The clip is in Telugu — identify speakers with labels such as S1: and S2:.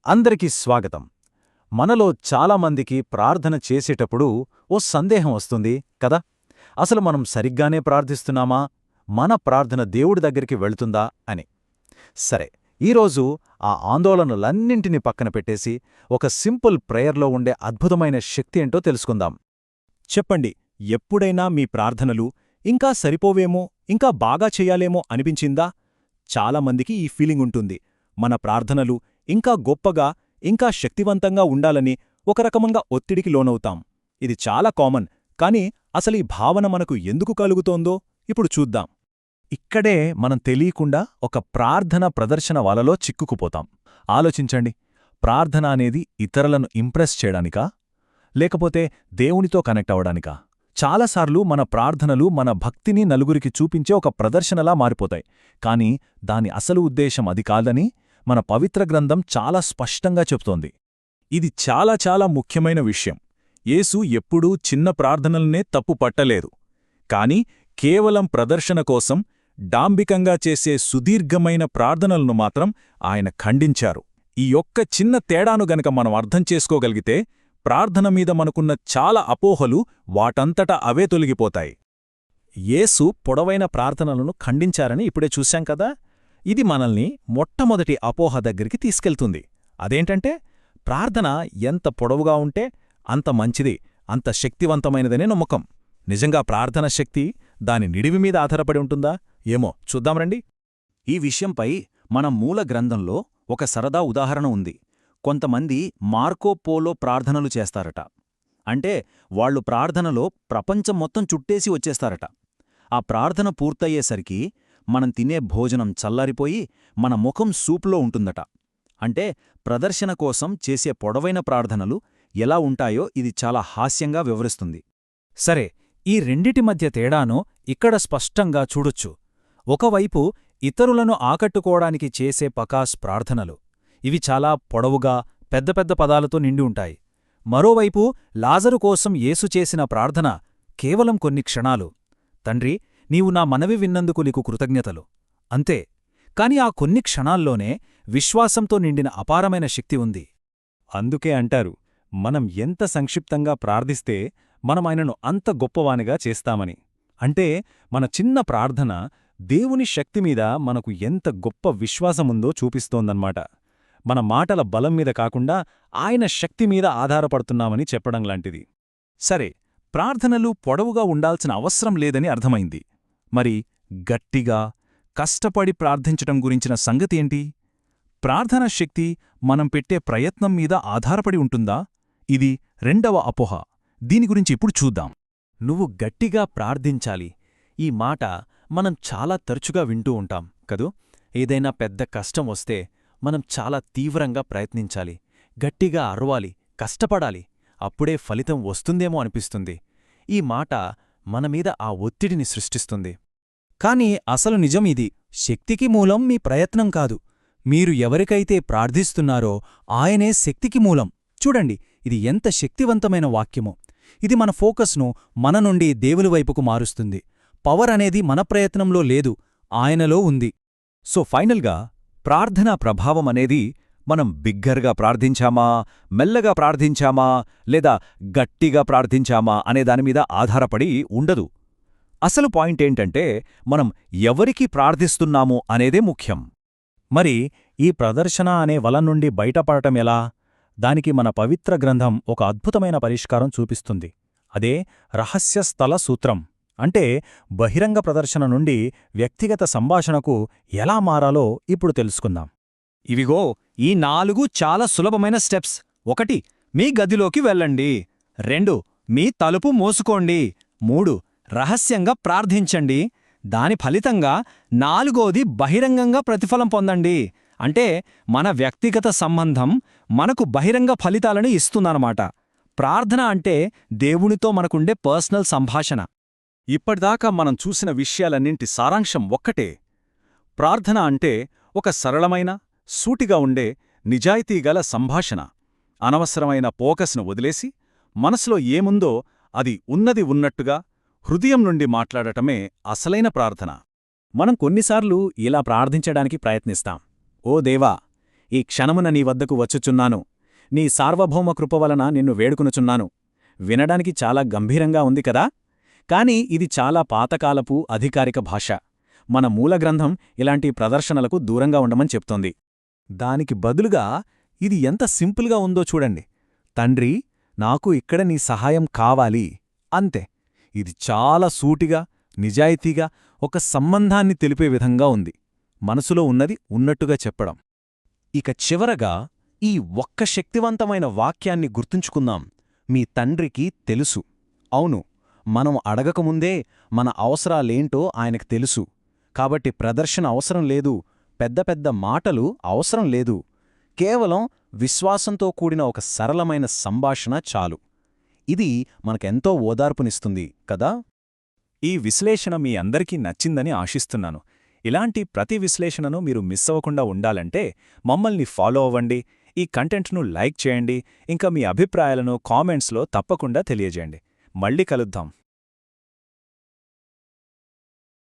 S1: అందరికీ స్వాగతం. మనలో చాలామందికి ప్రార్థన చేసేటప్పుడు ఓ సందేహం వస్తుంది కదా. అసలు మనం సరిగ్గానే ప్రార్థిస్తున్నామా, మన ప్రార్థన దేవుడి దగ్గరికి వెళుతుందా అని. సరే, ఈరోజు ఆ ఆందోళనలన్నింటినీ పక్కన పెట్టేసి ఒక సింపుల్ ప్రేయర్లో ఉండే అద్భుతమైన శక్తి ఏంటో తెలుసుకుందాం.
S2: చెప్పండి, ఎప్పుడైనా మీ ప్రార్థనలు ఇంకా సరిపోవేమో, ఇంకా బాగా చెయ్యాలేమో అనిపించిందా? చాలామందికి ఈ ఫీలింగ్ ఉంటుంది. మన ప్రార్థనలు ఇంకా గొప్పగా, ఇంకా శక్తివంతంగా ఉండాలని ఒక రకమంగా ఒత్తిడికి లోనవుతాం. ఇది చాలా కామన్. కానీ అసలీ భావన మనకు ఎందుకు కలుగుతోందో ఇప్పుడు చూద్దాం. ఇక్కడే మనం తెలియకుండా ఒక ప్రార్థన ప్రదర్శన వలలో చిక్కుకుపోతాం. ఆలోచించండి, ప్రార్థన అనేది ఇతరులను ఇంప్రెస్ చేయడానికా, లేకపోతే దేవునితో కనెక్ట్ అవడానికా? చాలాసార్లు మన ప్రార్థనలు మన భక్తిని నలుగురికి చూపించే ఒక ప్రదర్శనలా మారిపోతాయి. కాని దాని అసలు ఉద్దేశం అది కాదని మన పవిత్ర గ్రంథం చాలా స్పష్టంగా చెప్తోంది. ఇది చాలా చాలా ముఖ్యమైన విషయం. యేసు ఎప్పుడూ చిన్న ప్రార్థనలనే తప్పు పట్టలేదు. కాని కేవలం ప్రదర్శన కోసం డాంబికంగా చేసే సుదీర్ఘమైన ప్రార్థనలను మాత్రం ఆయన ఖండించారు. ఈ ఒక్క చిన్న తేడాను గనక మనం అర్థం చేసుకోగలిగితే ప్రార్థన మీద మనకున్న చాలా అపోహలు వాటంతట అవే తొలగిపోతాయి. యేసు పొడవైన ప్రార్థనలను ఖండించారని ఇప్పుడే చూశాం కదా. ఇది మనల్ని మొట్టమొదటి అపోహ దగ్గరికి తీసుకెళ్తుంది. అదేంటంటే, ప్రార్థన ఎంత పొడవుగా ఉంటే అంత మంచిది, అంత శక్తివంతమైనదనే నమ్మకం. నిజంగా ప్రార్థన శక్తి దాని నిడివి మీద ఆధారపడి ఉంటుందా? ఏమో చూద్దాం రండి. ఈ విషయంపై మన మూల గ్రంథంలో ఒక సరదా ఉదాహరణ ఉంది. కొంతమంది మార్కో పోలో ప్రార్థనలు చేస్తారట. అంటే వాళ్లు ప్రార్థనలో ప్రపంచం మొత్తం చుట్టేసి వచ్చేస్తారట. ఆ ప్రార్థన పూర్తయ్యేసరికి మనం తినే భోజనం చల్లారిపోయి మన ముఖం సూపులో ఉంటుందట. అంటే ప్రదర్శన కోసం చేసే పొడవైన ప్రార్థనలు ఎలా ఉంటాయో ఇది చాలా హాస్యంగా వివరిస్తుంది.
S1: సరే, ఈ రెండిటి మధ్య తేడాను ఇక్కడ స్పష్టంగా చూడొచ్చు. ఒకవైపు ఇతరులను ఆకట్టుకోవడానికి చేసే పకాస్ ప్రార్థనలు. ఇవి చాలా పొడవుగా, పెద్ద పెద్ద పదాలతో నిండి ఉంటాయి. మరోవైపు లాజరు కోసం యేసు చేసిన ప్రార్థన కేవలం కొన్ని క్షణాలు. తండ్రి, నీవు నా మనవి విన్నందుకు నీకు కృతజ్ఞతలు. అంతే. కాని ఆ కొన్ని క్షణాల్లోనే విశ్వాసంతో నిండిన అపారమైన శక్తి ఉంది.
S2: అందుకే అంటారు, మనం ఎంత సంక్షిప్తంగా ప్రార్థిస్తే మనం ఆయనను అంత గొప్పవానిగా చేస్తామని. అంటే మన చిన్న ప్రార్థన దేవుని శక్తిమీద మనకు ఎంత గొప్ప విశ్వాసముందో చూపిస్తోందన్నమాట. మన మాటల బలం మీద కాకుండా ఆయన శక్తిమీద ఆధారపడుతున్నామని చెప్పడంలాంటిది. సరే, ప్రార్థనలు పొడవుగా ఉండాల్సిన అవసరం లేదని అర్థమైంది. మరి గట్టిగా, కష్టపడి ప్రార్థించటం గురించిన సంగతి ఏంటి? ప్రార్థనా శక్తి మనం పెట్టే ప్రయత్నం మీద ఆధారపడి ఉంటుందా? ఇది రెండవ అపోహ. దీని గురించి ఇప్పుడు చూద్దాం.
S1: నువ్వు గట్టిగా ప్రార్థించాలి. ఈ మాట మనం చాలా తరచుగా వింటూ ఉంటాం కదూ. ఏదైనా పెద్ద కష్టం వస్తే మనం చాలా తీవ్రంగా ప్రయత్నించాలి, గట్టిగా అరవాలి, కష్టపడాలి. అప్పుడే ఫలితం వస్తుందేమో అనిపిస్తుంది. ఈ మాట మనమీద ఆ ఒత్తిడిని సృష్టిస్తుంది. కాని అసలు నిజం ఇది. శక్తికి మూలం మీ ప్రయత్నం కాదు. మీరు ఎవరికైతే ప్రార్థిస్తున్నారో ఆయనే శక్తికి మూలం. చూడండి, ఇది ఎంత శక్తివంతమైన వాక్యమో. ఇది మన ఫోకస్ను మన నుండి దేవుని వైపుకు మారుస్తుంది. పవర్ అనేది మన ప్రయత్నంలో లేదు, ఆయనలో ఉంది.
S2: సో ఫైనల్గా ప్రార్థనా ప్రభావం అనేది మనం బిగ్గరగా ప్రార్థించామా, మెల్లగా ప్రార్థించామా, లేదా గట్టిగా ప్రార్థించామా అనే దానిమీద ఆధారపడి ఉండదు. అసలు పాయింటేంటంటే మనం ఎవరికి ప్రార్థిస్తున్నాము అనేదే ముఖ్యం.
S1: మరి ఈ ప్రదర్శన అనే వల నుండి బయటపడటమెలా? దానికి మన పవిత్ర గ్రంథం ఒక అద్భుతమైన పరిష్కారం చూపిస్తుంది. అదే రహస్య స్థల సూత్రం. అంటే బహిరంగ ప్రదర్శన నుండి వ్యక్తిగత సంభాషణకు ఎలా మారాలో ఇప్పుడు తెలుసుకుందాం.
S2: ఇవిగో ఈ 4 చాలా సులభమైన స్టెప్స్. 1. మీ గదిలోకి వెళ్ళండి. 2. మీ తలుపు మూసుకోండి. 3. రహస్యంగా ప్రార్థించండి. దాని ఫలితంగా 4వది బహిరంగంగా ప్రతిఫలం పొందండి. అంటే మన వ్యక్తిగత సంబంధం మనకు బహిరంగ ఫలితాలను ఇస్తుందన్నమాట. ప్రార్థన అంటే దేవునితో మనకుండే పర్సనల్ సంభాషణ.
S1: ఇప్పటిదాకా మనం చూసిన విషయాలన్నింటి సారాంశం ఒక్కటే. ప్రార్థన అంటే ఒక సరళమైన, సూటిగా ఉండే, నిజాయితీగల సంభాషణ. అనవసరమైన పోకస్ను వదిలేసి మనసులో ఏముందో అది ఉన్నది ఉన్నట్టుగా హృదయం నుండి మాట్లాడటమే అసలైన ప్రార్థన. మనం కొన్నిసార్లు ఇలా ప్రార్థించడానికి ప్రయత్నిస్తాం. ఓ దేవా,
S2: ఈ క్షణమున నీ వద్దకు వచ్చుచున్నాను. నీ సార్వభౌమ కృపవలన నిన్ను వేడుకొనుచున్నాను. వినడానికి చాలా గంభీరంగా ఉంది కదా? కాని ఇది చాలా పాతకాలపు అధికారిక భాష. మన మూలగ్రంథం ఇలాంటి ప్రదర్శనలకు దూరంగా ఉండమని చెప్తోంది. దానికి బదులుగా ఇది ఎంత సింపుల్గా ఉందో చూడండి. తండ్రి, నాకు ఇక్కడ నీ సహాయం కావాలి, అంతే. ఇది చాలా సూటిగా, నిజాయితీగా ఒక సంబంధాన్ని తెలిపే విధంగా ఉంది. మనసులో ఉన్నది ఉన్నట్టుగా చెప్పడం. ఇక చివరగా ఈ ఒక్క శక్తివంతమైన వాక్యాన్ని గుర్తుంచుకుందాం. మీ తండ్రికి తెలుసు. అవును, మనం అడగకముందే మన అవసరాలేంటో ఆయనకు తెలుసు. కాబట్టి ప్రదర్శన అవసరం లేదు, పెద్ద పెద్ద మాటలు అవసరం లేదు. కేవలం విశ్వాసంతో కూడిన ఒక సరళమైన సంభాషణ చాలు. ఇది మనకెంతో ఓదార్పునిస్తుంది కదా? ఈ విశ్లేషణ మీ అందరికీ నచ్చిందని ఆశిస్తున్నాను. ఇలాంటి ప్రతి విశ్లేషణను మీరు మిస్ అవ్వకుండా ఉండాలంటే మమ్మల్ని ఫాలో అవ్వండి, ఈ కంటెంట్ను లైక్ చేయండి, ఇంకా మీ అభిప్రాయాలను కామెంట్స్లో తప్పకుండా తెలియజేయండి. మళ్ళీ కలుద్దాం.